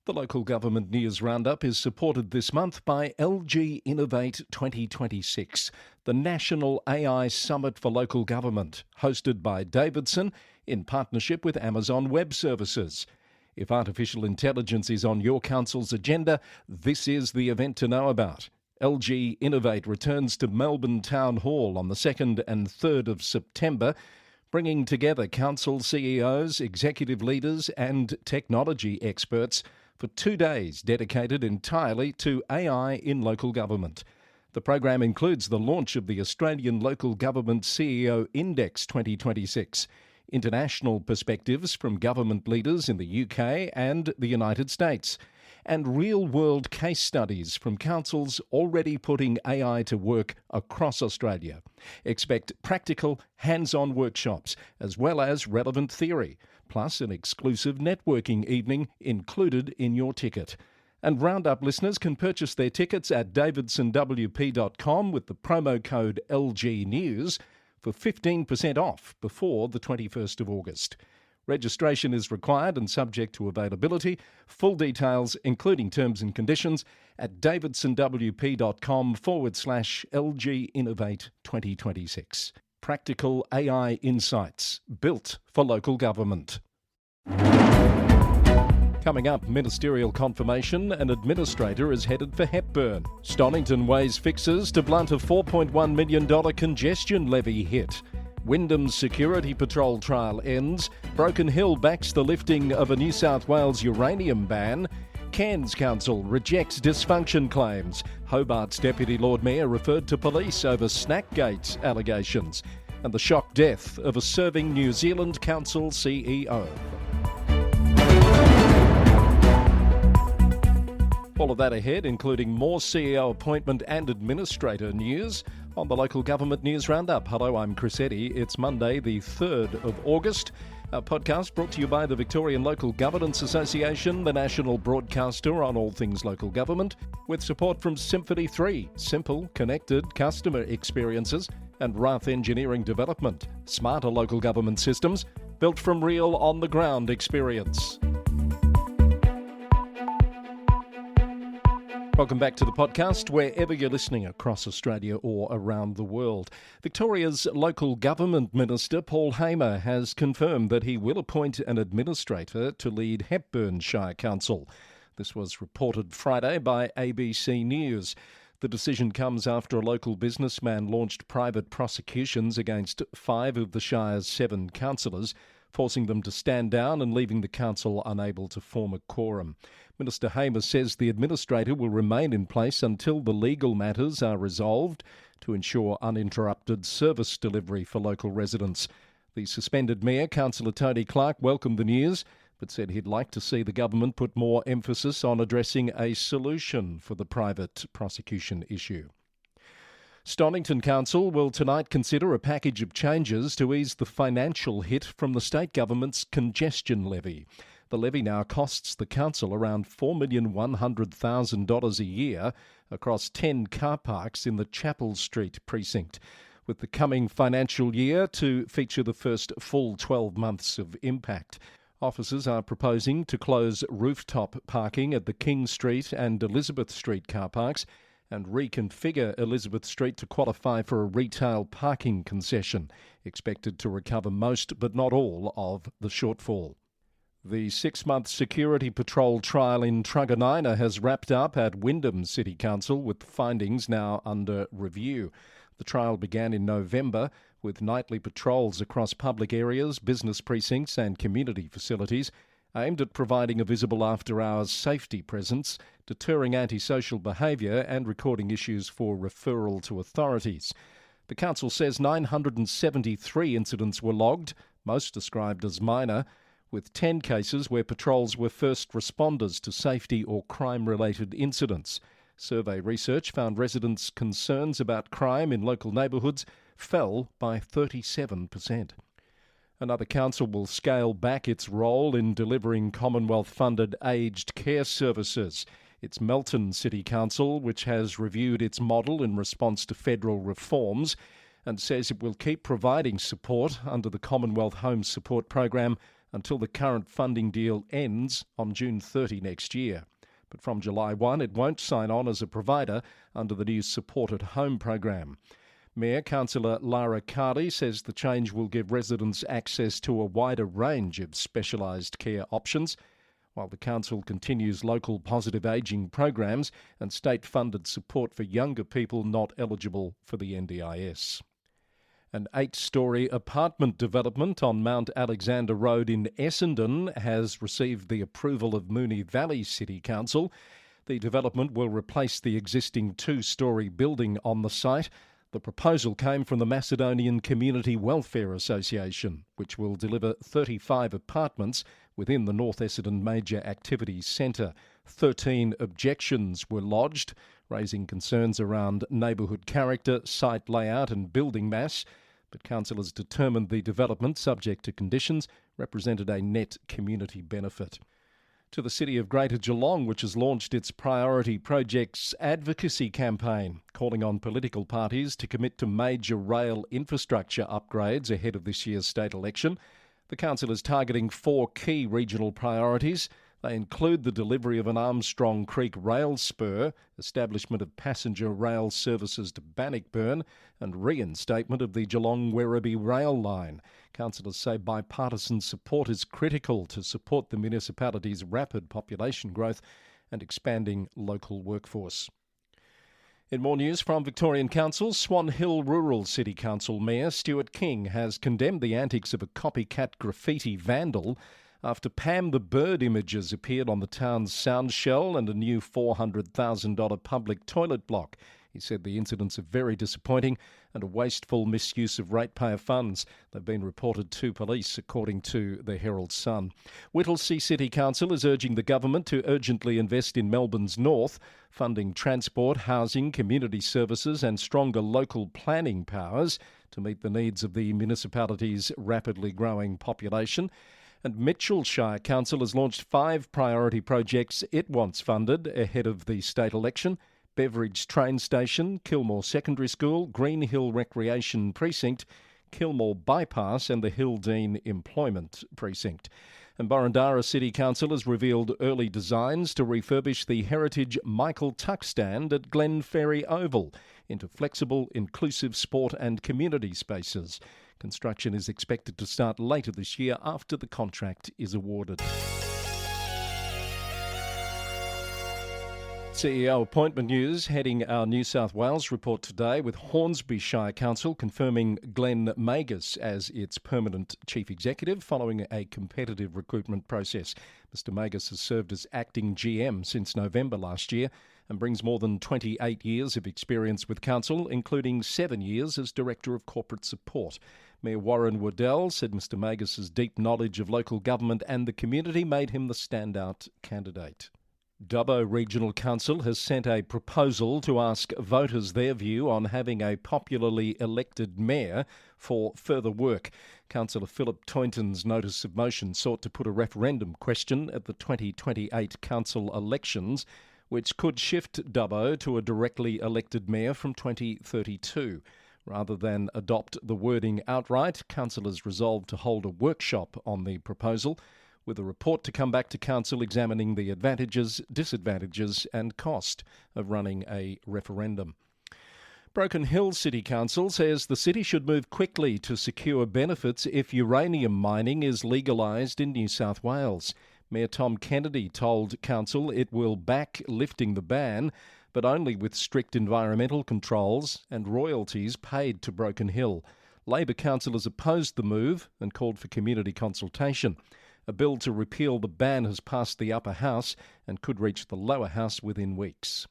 The local government news roundup is supported this month by LG Innovate 2026, the National AI Summit for Local Government, hosted by Davidson in partnership with Amazon Web Services. If artificial intelligence is on your council's agenda, this is the event to know about. LG Innovate returns to Melbourne Town Hall on the 2nd and 3rd of September, bringing together council CEOs, executive leaders and technology experts for 2 days dedicated entirely to AI in local government. The program includes the launch of the Australian Local Government CEO Index 2026, international perspectives from government leaders in the UK and the United States, and real-world case studies from councils already putting AI to work across Australia. Expect practical, hands-on workshops, as well as relevant theory, plus an exclusive networking evening included in your ticket. And Roundup listeners can purchase their tickets at davidsonwp.com with the promo code LGNews for 15% off before the 21st of August. Registration is required and subject to availability. Full details, including terms and conditions, at davidsonwp.com/LG Innovate 2026. Practical AI insights built for local government. Coming up, ministerial confirmation, an administrator is headed for Hepburn. Stonnington weighs fixes to blunt a $4.1 million congestion levy hit. Wyndham's security patrol trial ends. Broken Hill backs the lifting of a New South Wales uranium ban. Cairns Council rejects dysfunction claims. Hobart's Deputy Lord Mayor referred to police over Snackgate allegations. And the shock death of a serving New Zealand Council CEO. All of that ahead, including more CEO appointment and administrator news on the Local Government News Roundup. Hello, I'm Chris Eddy. It's Monday, the 3rd of August. Our podcast brought to you by the Victorian Local Governance Association, the national broadcaster on all things local government, with support from Symphony 3, simple, connected customer experiences, and Rath Engineering Development, smarter local government systems built from real on-the-ground experience. Welcome back to the podcast, wherever you're listening across Australia or around the world. Victoria's local government minister, Paul Hamer, has confirmed that he will appoint an administrator to lead Hepburn Shire Council. This was reported Friday by ABC News. The decision comes after a local businessman launched private prosecutions against 5 of the Shire's 7 councillors, forcing them to stand down and leaving the council unable to form a quorum. Minister Hamer says the administrator will remain in place until the legal matters are resolved to ensure uninterrupted service delivery for local residents. The suspended Mayor, Councillor Tony Clark, welcomed the news, but said he'd like to see the government put more emphasis on addressing a solution for the private prosecution issue. Stonnington Council will tonight consider a package of changes to ease the financial hit from the state government's congestion levy. The levy now costs the council around $4,100,000 a year across 10 car parks in the Chapel Street precinct, with the coming financial year to feature the first full 12 months of impact. Officers are proposing to close rooftop parking at the King Street and Elizabeth Street car parks and reconfigure Elizabeth Street to qualify for a retail parking concession, expected to recover most but not all of the shortfall. The 6-month security patrol trial in Truganina has wrapped up at Wyndham City Council, with findings now under review. The trial began in November with nightly patrols across public areas, business precincts and community facilities, aimed at providing a visible after-hours safety presence, deterring antisocial behaviour and recording issues for referral to authorities. The council says 973 incidents were logged, most described as minor, with 10 cases where patrols were first responders to safety or crime-related incidents. Survey research found residents' concerns about crime in local neighbourhoods fell by 37%. Another council will scale back its role in delivering Commonwealth-funded aged care services. It's Melton City Council, which has reviewed its model in response to federal reforms and says it will keep providing support under the Commonwealth Home Support Program until the current funding deal ends on June 30 next year. But from July 1, it won't sign on as a provider under the new Support at Home program. Mayor Councillor Lara Cardi says the change will give residents access to a wider range of specialised care options, while the council continues local positive ageing programs and state-funded support for younger people not eligible for the NDIS. An 8-storey apartment development on Mount Alexander Road in Essendon has received the approval of Moonee Valley City Council. The development will replace the existing 2-storey building on the site. The proposal came from the Macedonian Community Welfare Association, which will deliver 35 apartments within the North Essendon Major Activities Centre. 13 objections were lodged, raising concerns around neighbourhood character, site layout and building mass. But councillors determined the development, subject to conditions, represented a net community benefit. To the City of Greater Geelong, which has launched its Priority Projects Advocacy campaign, calling on political parties to commit to major rail infrastructure upgrades ahead of this year's state election. The council is targeting 4 key regional priorities. They include the delivery of an Armstrong Creek rail spur, establishment of passenger rail services to Bannockburn, and reinstatement of the Geelong-Werribee rail line. Councillors say bipartisan support is critical to support the municipality's rapid population growth and expanding local workforce. In more news from Victorian Council, Swan Hill Rural City Council Mayor Stuart King has condemned the antics of a copycat graffiti vandal after Pam the Bird images appeared on the town's sound shell and a new $400,000 public toilet block. He said the incidents are very disappointing and a wasteful misuse of ratepayer funds. They've been reported to police, according to the Herald Sun. Whittlesea City Council is urging the government to urgently invest in Melbourne's north, funding transport, housing, community services and stronger local planning powers to meet the needs of the municipality's rapidly growing population. And Mitchell Shire Council has launched 5 priority projects it wants funded ahead of the state election: Beveridge Train Station, Kilmore Secondary School, Green Hill Recreation Precinct, Kilmore Bypass and the Hildene Employment Precinct. And Borondara City Council has revealed early designs to refurbish the heritage Michael Tuck stand at Glen Ferry Oval into flexible, inclusive sport and community spaces. Construction is expected to start later this year after the contract is awarded. CEO appointment news heading our New South Wales report today, with Hornsby Shire Council confirming Glenn Magus as its permanent chief executive following a competitive recruitment process. Mr Magus has served as acting GM since November last year and brings more than 28 years of experience with council, including 7 years as Director of Corporate Support. Mayor Warren Waddell said Mr Magus's deep knowledge of local government and the community made him the standout candidate. Dubbo Regional Council has sent a proposal to ask voters their view on having a popularly elected mayor for further work. Councillor Philip Toynton's notice of motion sought to put a referendum question at the 2028 council elections, which could shift Dubbo to a directly elected mayor from 2032. Rather than adopt the wording outright, councillors resolved to hold a workshop on the proposal, with a report to come back to council examining the advantages, disadvantages and cost of running a referendum. Broken Hill City Council says the city should move quickly to secure benefits if uranium mining is legalised in New South Wales. Mayor Tom Kennedy told council it will back lifting the ban, but only with strict environmental controls and royalties paid to Broken Hill. Labor councillors opposed the move and called for community consultation. A bill to repeal the ban has passed the upper house and could reach the lower house within weeks.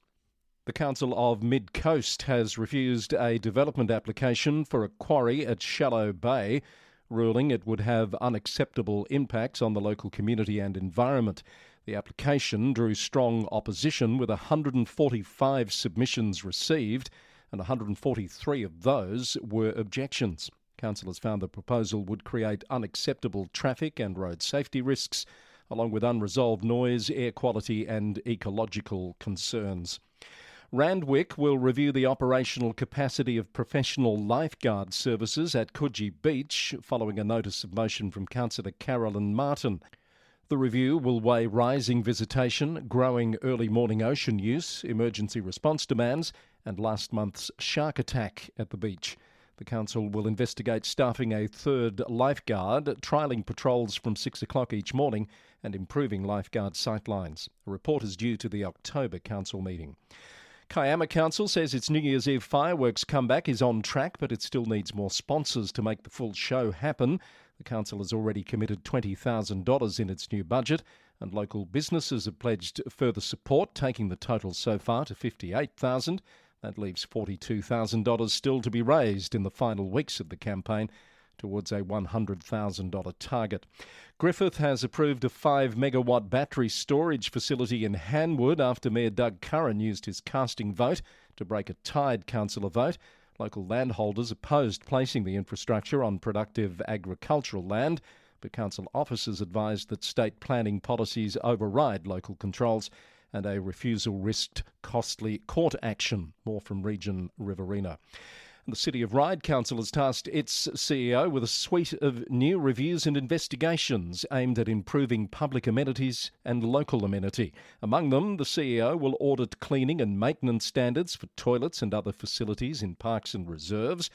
The Council of Mid Coast has refused a development application for a quarry at Shallow Bay, ruling it would have unacceptable impacts on the local community and environment. The application drew strong opposition, with 145 submissions received, and 143 of those were objections. Councillors found the proposal would create unacceptable traffic and road safety risks, along with unresolved noise, air quality and ecological concerns. Randwick will review the operational capacity of professional lifeguard services at Coogee Beach following a notice of motion from Councillor Carolyn Martin. The review will weigh rising visitation, growing early morning ocean use, emergency response demands and last month's shark attack at the beach. The council will investigate staffing a third lifeguard, trialling patrols from 6 o'clock each morning and improving lifeguard sightlines. A report is due to the October council meeting. Kiama Council says its New Year's Eve fireworks comeback is on track, but it still needs more sponsors to make the full show happen. The council has already committed $20,000 in its new budget, and local businesses have pledged further support, taking the total so far to $58,000. That leaves $42,000 still to be raised in the final weeks of the campaign, towards a $100,000 target. Griffith has approved a 5-megawatt battery storage facility in Hanwood after Mayor Doug Curran used his casting vote to break a tied councillor vote. Local landholders opposed placing the infrastructure on productive agricultural land, but council officers advised that state planning policies override local controls and a refusal risked costly court action. More from Region Riverina. The City of Ryde Council has tasked its CEO with a suite of new reviews and investigations aimed at improving public amenities and local amenity. Among them, the CEO will audit cleaning and maintenance standards for toilets and other facilities in parks and reserves.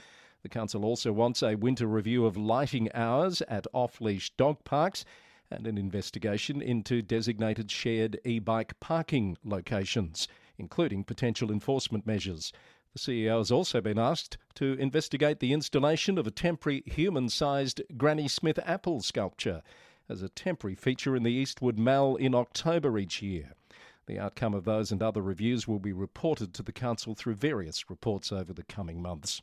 The council also wants a winter review of lighting hours at off-leash dog parks and an investigation into designated shared e-bike parking locations, including potential enforcement measures. The CEO has also been asked to investigate the installation of a temporary human-sized Granny Smith apple sculpture as a temporary feature in the Eastwood Mall in October each year. The outcome of those and other reviews will be reported to the council through various reports over the coming months.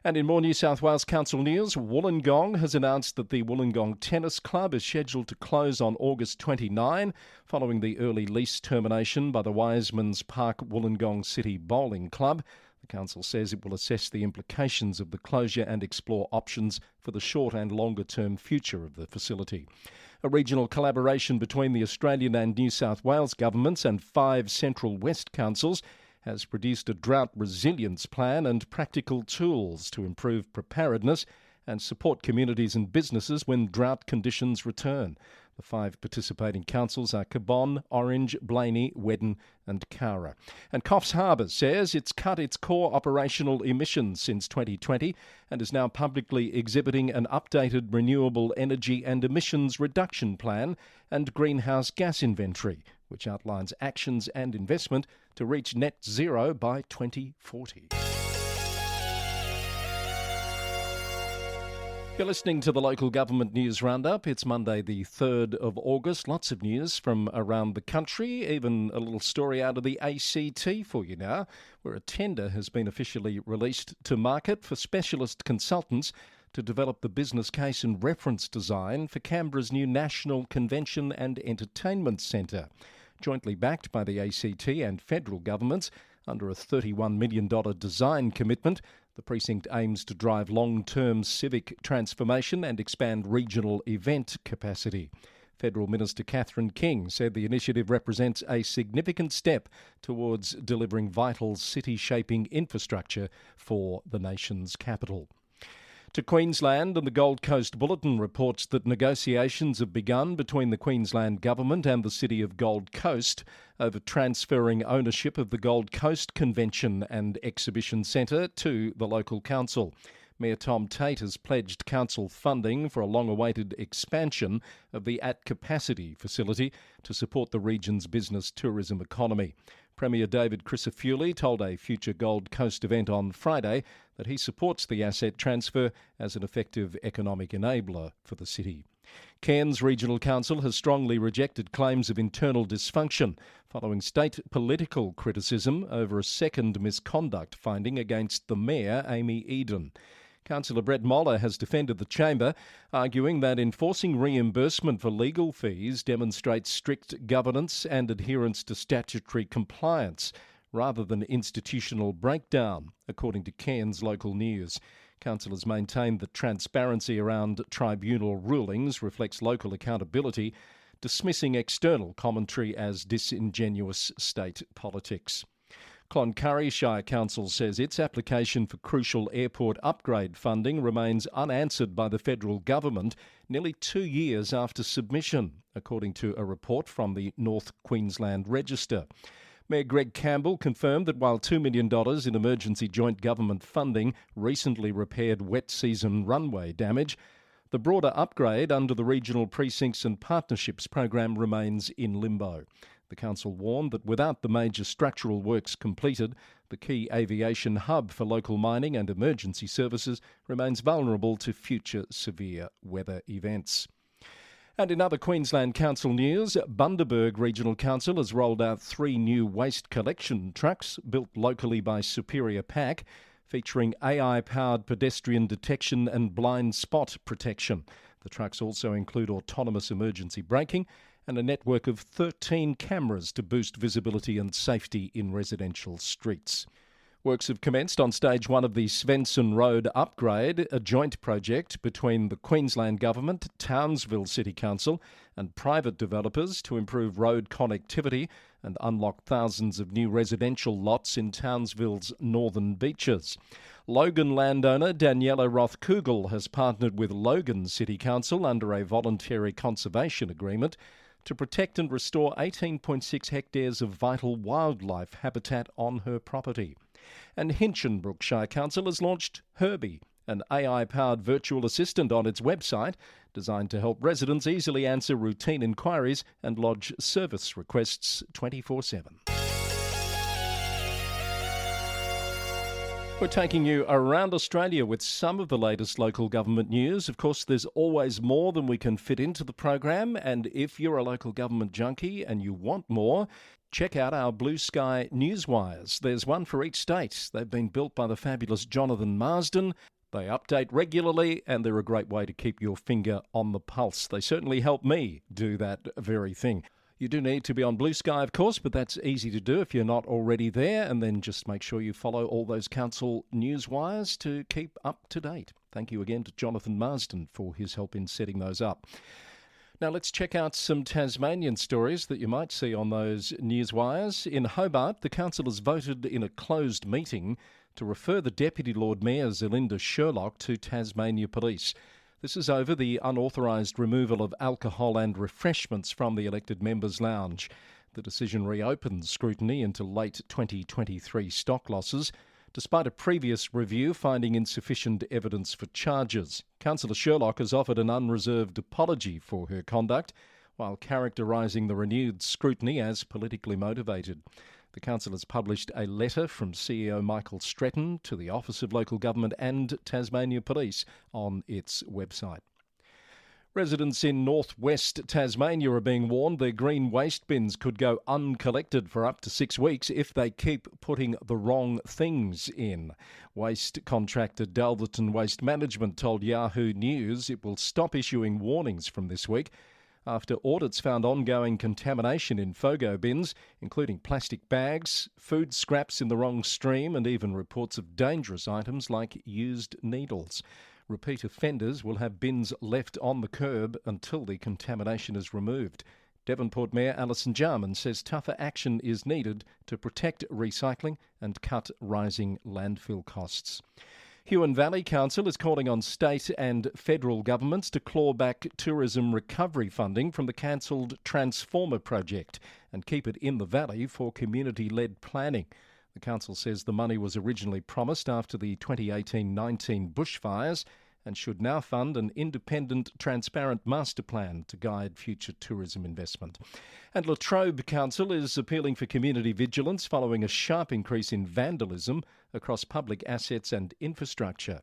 And in more New South Wales Council news, Wollongong has announced that the Wollongong Tennis Club is scheduled to close on August 29, following the early lease termination by the Wiseman's Park Wollongong City Bowling Club. The council says it will assess the implications of the closure and explore options for the short and longer-term future of the facility. A regional collaboration between the Australian and New South Wales governments and 5 Central West councils has produced a drought resilience plan and practical tools to improve preparedness and support communities and businesses when drought conditions return. The 5 participating councils are Cabonne, Orange, Blaney, Wedden and Cara. And Coffs Harbour says it's cut its core operational emissions since 2020 and is now publicly exhibiting an updated renewable energy and emissions reduction plan and greenhouse gas inventory, which outlines actions and investment to reach net zero by 2040. You're listening to the Local Government News Roundup. It's Monday the 3rd of August. Lots of news from around the country, even a little story out of the ACT for you now, where a tender has been officially released to market for specialist consultants to develop the business case and reference design for Canberra's new National Convention and Entertainment Centre. Jointly backed by the ACT and federal governments under a $31 million design commitment, the precinct aims to drive long-term civic transformation and expand regional event capacity. Federal Minister Catherine King said the initiative represents a significant step towards delivering vital city-shaping infrastructure for the nation's capital. To Queensland, and the Gold Coast Bulletin reports that negotiations have begun between the Queensland Government and the City of Gold Coast over transferring ownership of the Gold Coast Convention and Exhibition Centre to the local council. Mayor Tom Tate has pledged council funding for a long-awaited expansion of the at-capacity facility to support the region's business tourism economy. Premier David Crisafulli told a future Gold Coast event on Friday that he supports the asset transfer as an effective economic enabler for the city. Cairns Regional Council has strongly rejected claims of internal dysfunction following state political criticism over a second misconduct finding against the Mayor, Amy Eden. Councillor Brett Moller has defended the chamber, arguing that enforcing reimbursement for legal fees demonstrates strict governance and adherence to statutory compliance, rather than institutional breakdown, according to Cairns Local News. Councillors maintain that transparency around tribunal rulings reflects local accountability, dismissing external commentary as disingenuous state politics. Cairns Shire Council says its application for crucial airport upgrade funding remains unanswered by the federal government nearly 2 years after submission, according to a report from the North Queensland Register. Mayor Greg Campbell confirmed that while $2 million in emergency joint government funding recently repaired wet season runway damage, the broader upgrade under the Regional Precincts and Partnerships program remains in limbo. The council warned that without the major structural works completed, the key aviation hub for local mining and emergency services remains vulnerable to future severe weather events. And in other Queensland Council news, Bundaberg Regional Council has rolled out 3 new waste collection trucks built locally by Superior Pack, featuring AI-powered pedestrian detection and blind spot protection. The trucks also include autonomous emergency braking and a network of 13 cameras to boost visibility and safety in residential streets. Works have commenced on stage 1 of the Svensson Road upgrade, a joint project between the Queensland Government, Townsville City Council and private developers to improve road connectivity and unlock thousands of new residential lots in Townsville's northern beaches. Logan landowner Daniela Roth-Kugel has partnered with Logan City Council under a voluntary conservation agreement to protect and restore 18.6 hectares of vital wildlife habitat on her property. And Hinchinbrook Shire Council has launched Herbie, an AI-powered virtual assistant on its website designed to help residents easily answer routine inquiries and lodge service requests 24/7. We're taking you around Australia with some of the latest local government news. Of course, there's always more than we can fit into the program, and if you're a local government junkie and you want more, check out our Blue Sky newswires. There's one for each state. They've been built by the fabulous Jonathan Marsden. They update regularly, and they're a great way to keep your finger on the pulse. They certainly help me do that very thing. You do need to be on Blue Sky, of course, but that's easy to do if you're not already there, and then just make sure you follow all those council newswires to keep up to date. Thank you again to Jonathan Marsden for his help in setting those up. Now let's check out some Tasmanian stories that you might see on those newswires. In Hobart, the council has voted in a closed meeting to refer the Deputy Lord Mayor Zelinda Sherlock to Tasmania Police. This is over the unauthorised removal of alcohol and refreshments from the elected members' lounge. The decision reopens scrutiny into late 2023 stock losses, despite a previous review finding insufficient evidence for charges. Councillor Sherlock has offered an unreserved apology for her conduct, while characterising the renewed scrutiny as politically motivated. The council has published a letter from CEO Michael Stretton to the Office of Local Government and Tasmania Police on its website. Residents in northwest Tasmania are being warned their green waste bins could go uncollected for up to 6 weeks if they keep putting the wrong things in. Waste contractor Dalderton Waste Management told Yahoo News it will stop issuing warnings from this week after audits found ongoing contamination in FOGO bins, including plastic bags, food scraps in the wrong stream, and even reports of dangerous items like used needles. Repeat offenders will have bins left on the curb until the contamination is removed. Devonport Mayor Alison Jarman says tougher action is needed to protect recycling and cut rising landfill costs. Huon Valley Council is calling on state and federal governments to claw back tourism recovery funding from the cancelled Transformer project and keep it in the valley for community-led planning. The council says the money was originally promised after the 2018-19 bushfires and should now fund an independent, transparent master plan to guide future tourism investment. And Latrobe Council is appealing for community vigilance following a sharp increase in vandalism across public assets and infrastructure.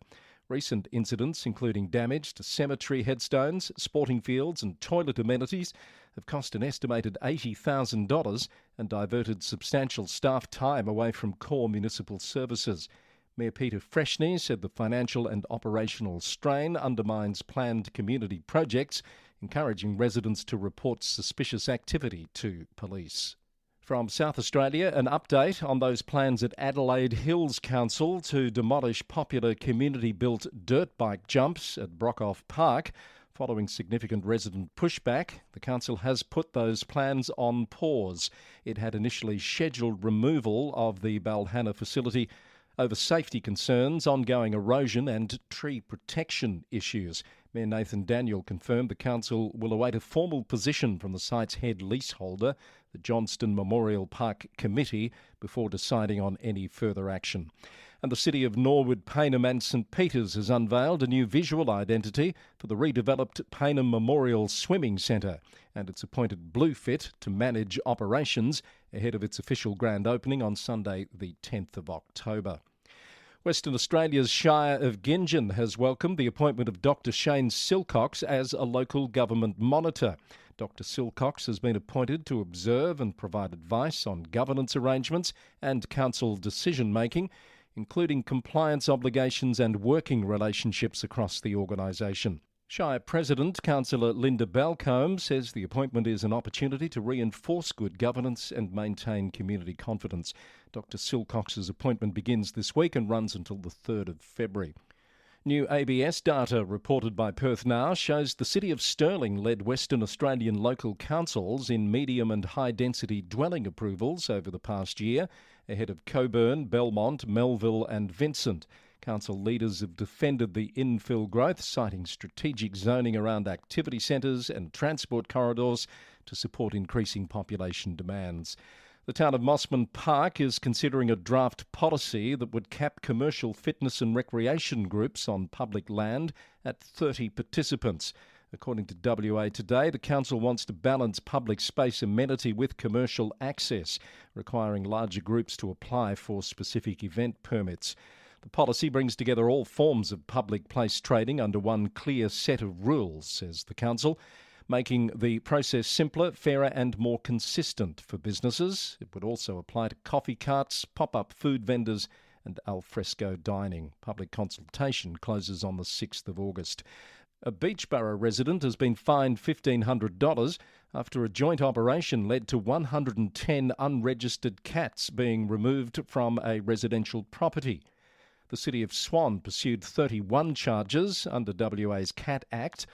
Recent incidents, including damage to cemetery headstones, sporting fields and toilet amenities, have cost an estimated $80,000 and diverted substantial staff time away from core municipal services. Mayor Peter Freshney said the financial and operational strain undermines planned community projects, encouraging residents to report suspicious activity to police. From South Australia, an update on those plans at Adelaide Hills Council to demolish popular community-built dirt bike jumps at Brockhoff Park Following significant resident pushback, the council has put those plans on pause. It had initially scheduled removal of the Balhanna facility over safety concerns, ongoing erosion and tree protection issues. Mayor Nathan Daniel confirmed the council will await a formal position from the site's head leaseholder, the Johnston Memorial Park Committee, before deciding on any further action. And the city of Norwood, Payneham and St Peters has unveiled a new visual identity for the redeveloped Payneham Memorial Swimming Centre, and it's appointed Bluefit to manage operations ahead of its official grand opening on Sunday the 10th of October. Western Australia's Shire of Gingin has welcomed the appointment of Dr Shane Silcox as a local government monitor. Dr Silcox has been appointed to observe and provide advice on governance arrangements and council decision-making, including compliance obligations and working relationships across the organisation. Shire President, Councillor Linda Balcombe, says the appointment is an opportunity to reinforce good governance and maintain community confidence. Dr Silcox's appointment begins this week and runs until the 3rd of February. New ABS data reported by Perth Now shows the City of Stirling led Western Australian local councils in medium and high-density dwelling approvals over the past year, ahead of Coburn, Belmont, Melville and Vincent. Council leaders have defended the infill growth, citing strategic zoning around activity centres and transport corridors to support increasing population demands. The town of Mossman Park is considering a draft policy that would cap commercial fitness and recreation groups on public land at 30 participants. According to WA Today, the council wants to balance public space amenity with commercial access, requiring larger groups to apply for specific event permits. The policy brings together all forms of public place trading under one clear set of rules, says the council, making the process simpler, fairer and more consistent for businesses. It would also apply to coffee carts, pop-up food vendors and alfresco dining. Public consultation closes on the 6th of August. A Beachborough resident has been fined $1,500 after a joint operation led to 110 unregistered cats being removed from a residential property. The City of Swan pursued 31 charges under WA's Cat Act,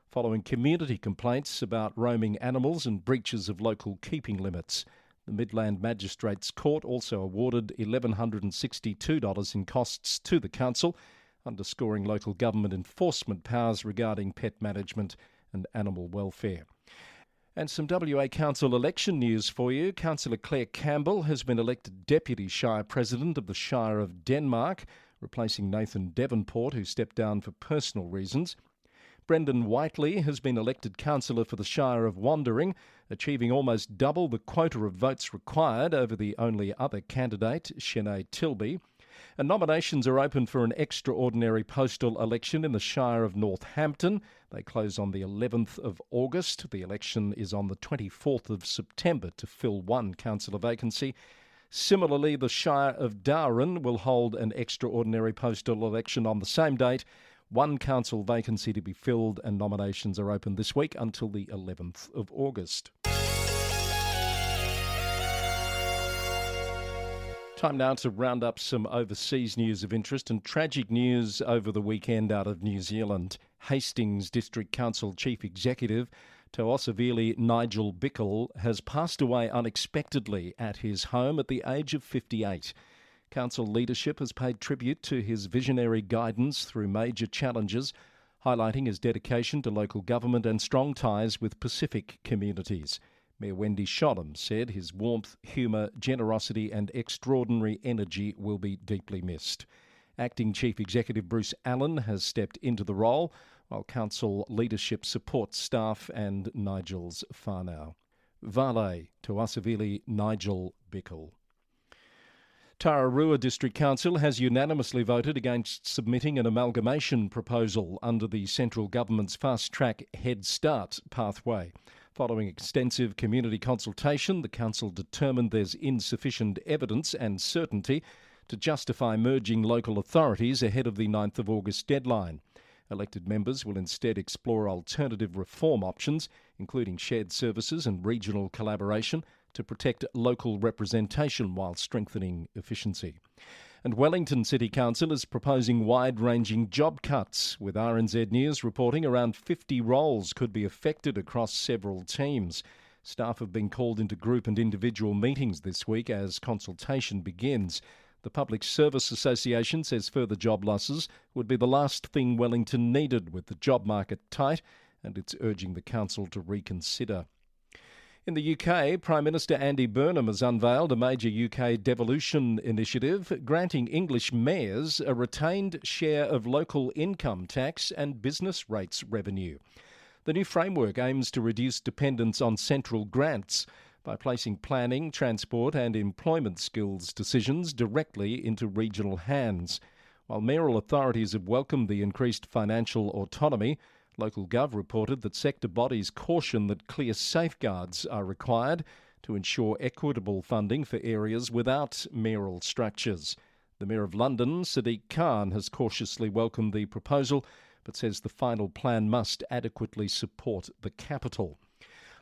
following community complaints about roaming animals and breaches of local keeping limits. The Midland Magistrates Court also awarded $1,162 in costs to the council, underscoring local government enforcement powers regarding pet management and animal welfare. And some WA Council election news for you. Councillor Claire Campbell has been elected Deputy Shire President of the Shire of Denmark, replacing Nathan Devonport, who stepped down for personal reasons. Brendan Whiteley has been elected councillor for the Shire of Wandering, achieving almost double the quota of votes required over the only other candidate, Shanae Tilby. And nominations are open for an extraordinary postal election in the Shire of Northampton. They close on the 11th of August. The election is on the 24th of September to fill one councillor vacancy. Similarly, the Shire of Darwin will hold an extraordinary postal election on the same date. One council vacancy to be filled, and nominations are open this week until the 11th of August. Time now to round up some overseas news of interest and tragic news over the weekend out of New Zealand. Hastings District Council Chief Executive Taosavili Nigel Bickle has passed away unexpectedly at his home at the age of 58. Council leadership has paid tribute to his visionary guidance through major challenges, highlighting his dedication to local government and strong ties with Pacific communities. Mayor Wendy Shodham said his warmth, humour, generosity and extraordinary energy will be deeply missed. Acting Chief Executive Bruce Allen has stepped into the role, while council leadership supports staff and Nigel's whānau. Vale Taosavili Nigel Bickle. Tararua District Council has unanimously voted against submitting an amalgamation proposal under the central government's fast-track Head Start pathway. Following extensive community consultation, the council determined there's insufficient evidence and certainty to justify merging local authorities ahead of the 9th of August deadline. Elected members will instead explore alternative reform options, including shared services and regional collaboration, to protect local representation while strengthening efficiency. And Wellington City Council is proposing wide-ranging job cuts, with RNZ News reporting around 50 roles could be affected across several teams. Staff have been called into group and individual meetings this week as consultation begins. The Public Service Association says further job losses would be the last thing Wellington needed with the job market tight, and it's urging the council to reconsider. In the UK, Prime Minister Andy Burnham has unveiled a major UK devolution initiative granting English mayors a retained share of local income tax and business rates revenue. The new framework aims to reduce dependence on central grants by placing planning, transport and employment skills decisions directly into regional hands. While mayoral authorities have welcomed the increased financial autonomy, Local Gov reported that sector bodies caution that clear safeguards are required to ensure equitable funding for areas without mayoral structures. The Mayor of London, Sadiq Khan, has cautiously welcomed the proposal, but says the final plan must adequately support the capital.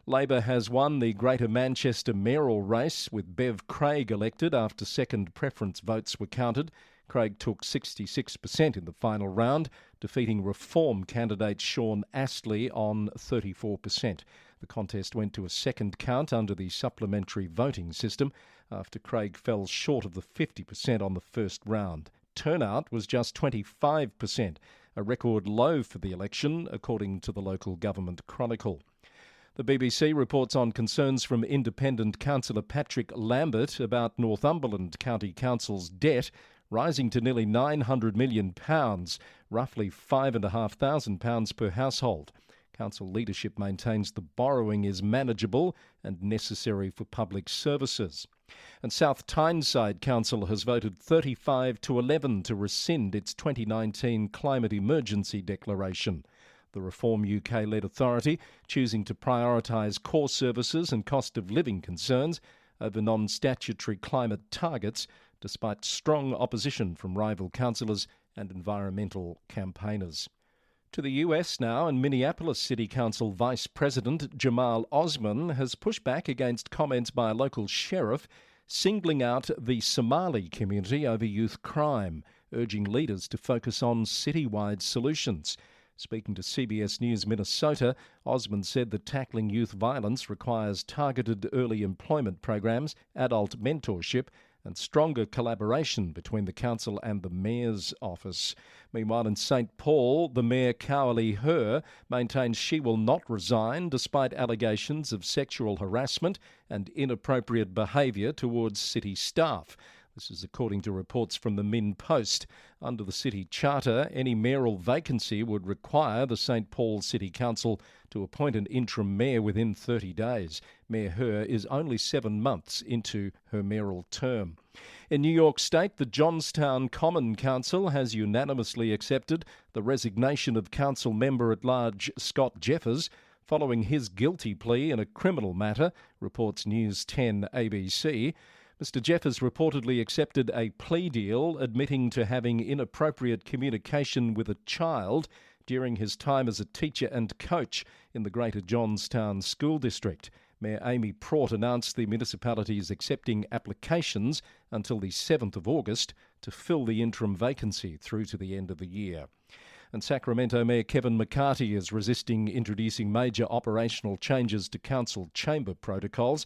Labor has won the Greater Manchester mayoral race, with Bev Craig elected after second preference votes were counted. Craig took 66% in the final round, defeating Reform candidate Sean Astley on 34%. The contest went to a second count under the supplementary voting system after Craig fell short of the 50% on the first round. Turnout was just 25%, a record low for the election, according to the Local Government Chronicle. The BBC reports on concerns from independent councillor Patrick Lambert about Northumberland County Council's debt rising to nearly £900 million, roughly £5,500 per household. Council leadership maintains the borrowing is manageable and necessary for public services. And South Tyneside Council has voted 35-11 to rescind its 2019 climate emergency declaration. The Reform UK-led authority choosing to prioritise core services and cost of living concerns over non-statutory climate targets, despite strong opposition from rival councillors and environmental campaigners. To the US now, and Minneapolis City Council Vice President Jamal Osman has pushed back against comments by a local sheriff singling out the Somali community over youth crime, urging leaders to focus on citywide solutions. Speaking to CBS News Minnesota, Osman said that tackling youth violence requires targeted early employment programs, adult mentorship, and stronger collaboration between the council and the mayor's office. Meanwhile, in St Paul, the mayor, Cowley Herr, maintains she will not resign despite allegations of sexual harassment and inappropriate behaviour towards city staff. This is according to reports from the Min Post. Under the city charter, any mayoral vacancy would require the St Paul City Council to appoint an interim mayor within 30 days. Mayor Herr is only 7 months into her mayoral term. In New York State, the Johnstown Common Council has unanimously accepted the resignation of council member-at-large Scott Jeffers following his guilty plea in a criminal matter, reports News 10 ABC. Mr. Jeffers reportedly accepted a plea deal admitting to having inappropriate communication with a child during his time as a teacher and coach in the Greater Johnstown School District. Mayor Amy Pratt announced the municipality is accepting applications until the 7th of August to fill the interim vacancy through to the end of the year. And Sacramento Mayor Kevin McCarthy is resisting introducing major operational changes to council chamber protocols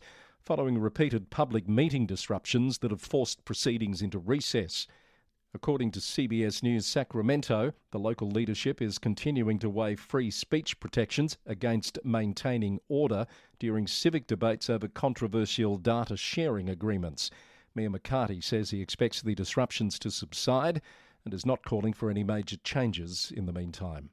following repeated public meeting disruptions that have forced proceedings into recess. According to CBS News Sacramento, the local leadership is continuing to weigh free speech protections against maintaining order during civic debates over controversial data sharing agreements. Mayor McCarthy says he expects the disruptions to subside and is not calling for any major changes in the meantime.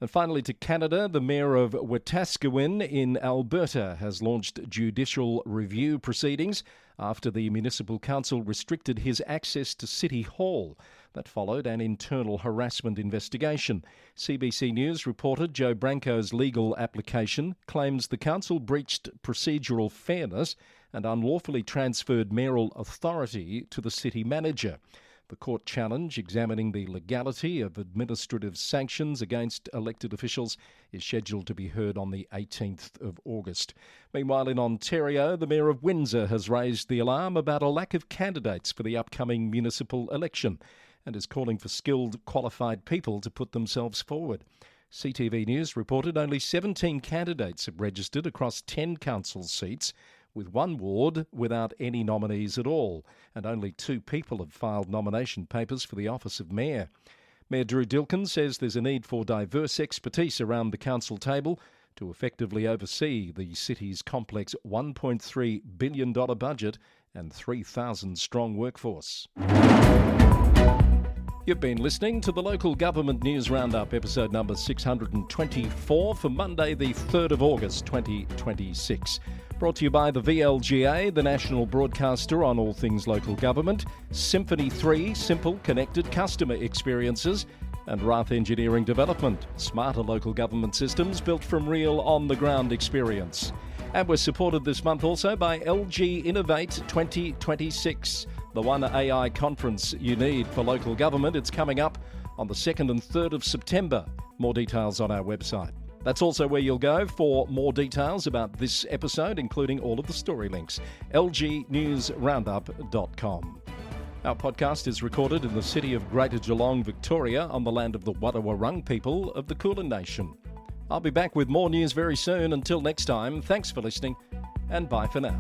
And finally to Canada, the Mayor of Wetaskiwin in Alberta has launched judicial review proceedings after the Municipal Council restricted his access to City Hall. That followed an internal harassment investigation. CBC News reported Joe Branco's legal application claims the council breached procedural fairness and unlawfully transferred mayoral authority to the city manager. The court challenge examining the legality of administrative sanctions against elected officials is scheduled to be heard on the 18th of August. Meanwhile, in Ontario, the Mayor of Windsor has raised the alarm about a lack of candidates for the upcoming municipal election and is calling for skilled, qualified people to put themselves forward. CTV News reported only 17 candidates have registered across 10 council seats, with one ward without any nominees at all, and only 2 people have filed nomination papers for the office of Mayor. Mayor Drew Dilkin says there's a need for diverse expertise around the council table to effectively oversee the city's complex $1.3 billion budget and 3,000-strong workforce. You've been listening to the Local Government News Roundup, episode number 624 for Monday the 3rd of August 2026. Brought to you by the VLGA, the national broadcaster on all things local government, Symphony 3, simple, connected customer experiences, and Rath Engineering Development, smarter local government systems built from real on-the-ground experience. And we're supported this month also by LG Innovate 2026, the one AI conference you need for local government. It's coming up on the 2nd and 3rd of September. More details on our website. That's also where you'll go for more details about this episode, including all of the story links. lgnewsroundup.com. Our podcast is recorded in the city of Greater Geelong, Victoria, on the land of the Wadawurrung people of the Kulin Nation. I'll be back with more news very soon. Until next time, thanks for listening, and bye for now.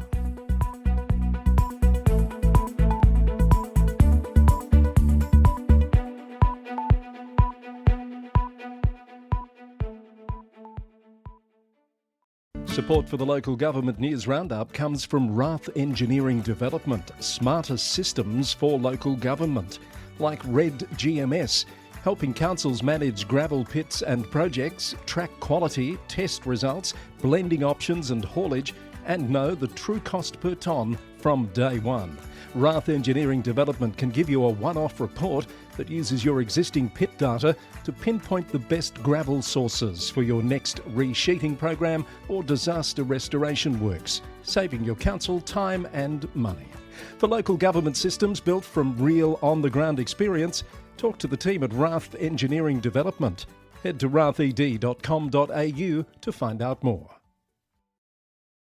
Support for the Local Government News Roundup comes from Rath Engineering Development, smarter systems for local government, like Red GMS, helping councils manage gravel pits and projects, track quality, test results, blending options and haulage, and know the true cost per tonne from day one. Rath Engineering Development can give you a one-off report that uses your existing pit data to pinpoint the best gravel sources for your next resheeting program or disaster restoration works, saving your council time and money. For local government systems built from real on-the-ground experience, talk to the team at Rath Engineering Development. Head to rathed.com.au to find out more.